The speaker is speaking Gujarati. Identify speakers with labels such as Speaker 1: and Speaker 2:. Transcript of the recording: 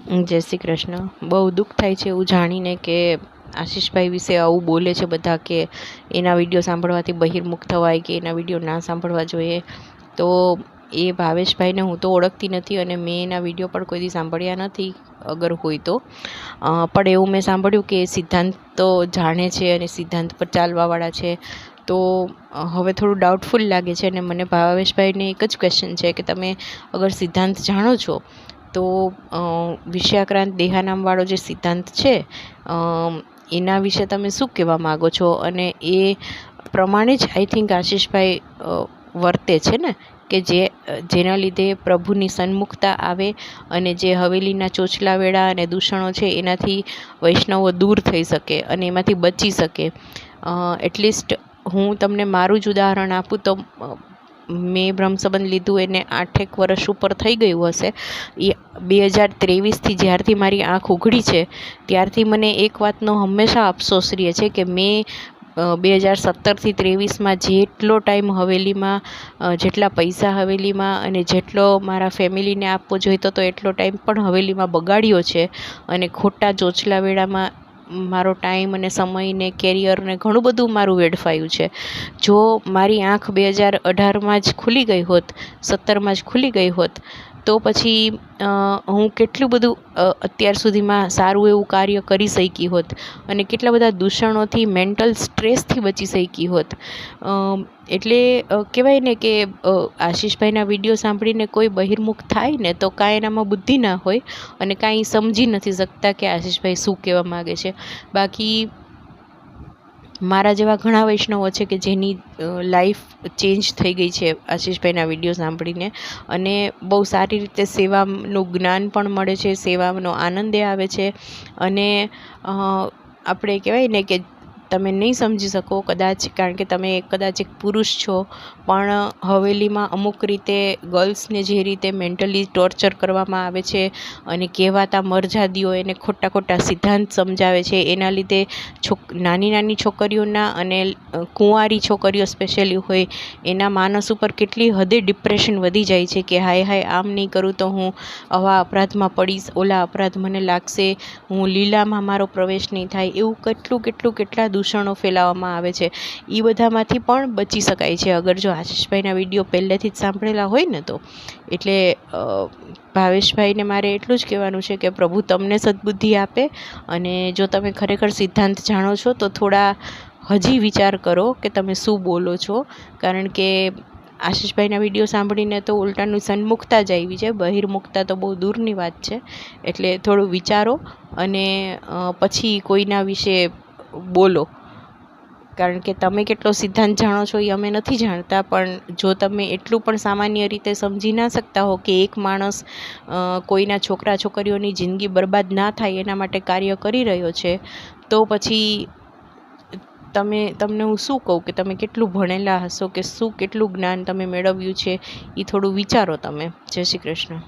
Speaker 1: જય શ્રી કૃષ્ણ. બહુ દુઃખ થાય છે એવું જાણીને કે આશીષભાઈ વિશે આવું બોલે છે બધા, કે એના વિડીયો સાંભળવાથી બહિર્મુખ થવાય, કે એના વિડીયો ના સાંભળવા જોઈએ. તો એ ભાવેશભાઈને હું તો ઓળખતી નથી અને મેં એના વિડીયો પણ કોઈ દી સાંભળ્યા નથી, અગર હોય તો. પણ એવું મેં સાંભળ્યું કે સિદ્ધાંત તો જાણે છે અને સિદ્ધાંત પર ચાલવાવાળા છે. તો હવે થોડું ડાઉટફુલ લાગે છે અને મને ભાવેશભાઈને એક જ ક્વેશ્ચન છે કે તમે અગર સિદ્ધાંત જાણો છો તો વિષયાક્રાંત દેહાનામવાળો જે સિદ્ધાંત છે એના વિશે તમે શું કહેવા માગો છો? અને એ પ્રમાણે જ આઈ થિંક આશીષભાઈ વર્તે છે ને, કે જેના લીધે પ્રભુની સન્મુખતા આવે અને જે હવેલીના ચોચલા વેળા અને દૂષણો છે એનાથી વૈષ્ણવો દૂર થઈ શકે અને એમાંથી બચી શકે. એટલીસ્ટ હું તમને મારું જ ઉદાહરણ આપું તો મેં બ્રહ્મસંબંધ લીધું એને 8 વર્ષ ઉપર થઈ ગયું હશે. એ 2023થી જ્યારથી મારી આંખ ઉઘડી છે ત્યારથી મને એક વાતનો હંમેશા અફસોસ રહે છે કે મેં 2017થી 23માં જેટલો ટાઈમ હવેલીમાં, જેટલા પૈસા હવેલીમાં અને જેટલો મારા ફેમિલીને આપવો જોઈતો તો એટલો ટાઈમ પણ હવેલીમાં બગાડ્યો છે અને ખોટા ચોચલા વેળામાં મારો ટાઈમ અને સમય ને કેરિયર ને ઘણું બધું મારું વેડફાયું છે. જો મારી આંખ 2018માં જ ખુલી ગઈ હોત, 17માં જ ખુલી ગઈ હોત તો પછી હું કેટલું બધું અત્યાર સુધીમાં સારું એવું કાર્ય કરી શકી હોત અને કેટલા બધા દૂષણોથી, મેન્ટલ સ્ટ્રેસથી બચી શકી હોત. એટલે કહેવાય ને કે આશીષભાઈના વિડીયો સાંભળીને કોઈ બહિર્મુખ થાય ને તો કાંઈ એનામાં બુદ્ધિ ના હોય અને કાંઈ સમજી નથી શકતા કે આશીષભાઈ શું કહેવા માગે છે. બાકી મારા જેવા ઘણા વૈષ્ણવો છે કે જેની લાઈફ ચેન્જ થઈ ગઈ છે આશીષભાઈના વિડીયો સાંભળીને, અને બહુ સારી રીતે સેવાનું જ્ઞાન પણ મળે છે, સેવાનો આનંદ આવે છે. અને આપણે કહેવાય ને કે તમે નહીં સમજી શકો કદાચ, કારણ કે તમે કદાચ એક પુરુષ છો, પણ હવેલીમાં અમુક રીતે ગર્લ્સને જે રીતે મેન્ટલી ટોર્ચર કરવામાં આવે છે અને કહેવાતા મરજાદીઓ એને ખોટા ખોટા સિદ્ધાંત સમજાવે છે, એના લીધે નાની નાની છોકરીઓના અને કુંવારી છોકરીઓ સ્પેશિયલી હોય એના માનસ ઉપર કેટલી હદે ડિપ્રેશન વધી જાય છે કે હાય હાય આમ નહીં કરું તો હું આવા અપરાધમાં પડીશ, ઓલા અપરાધ મને લાગશે, હું લીલામાં મારો પ્રવેશ નહીં થાય, એવું કેટલા દૂષણો ફેલાવવામાં આવે છે. એ બધામાંથી પણ બચી શકાય છે અગર જો આશીષભાઈના વિડીયો પહેલેથી જ સાંભળેલા હોય ને તો. એટલે ભાવેશભાઈને મારે એટલું જ કહેવાનું છે કે પ્રભુ તમને સદબુદ્ધિ આપે, અને જો તમે ખરેખર સિદ્ધાંત જાણો છો તો થોડા હજી વિચાર કરો કે તમે શું બોલો છો. કારણ કે આશીષભાઈના વિડીયો સાંભળીને તો ઉલટાનું સન્મુખતા જ આવી છે, બહિર્મુખતા તો બહુ દૂરની વાત છે. એટલે થોડું વિચારો અને પછી કોઈના વિશે બોલો. કારણ કે તમે કેટલો સિદ્ધાંત જાણો છો એ અમે નથી જાણતા, પણ જો તમે એટલું પણ સામાન્ય રીતે સમજી ના શકતા હો કે એક માણસ કોઈના છોકરા છોકરીઓની જિંદગી બરબાદ ના થાય એના માટે કાર્ય કરી રહ્યો છે, તો પછી તમને હું શું કહું કે તમે કેટલું ભણેલા હશો, કે શું કેટલું જ્ઞાન તમે મેળવ્યું છે, એ થોડું વિચારો તમે. જય શ્રી કૃષ્ણ.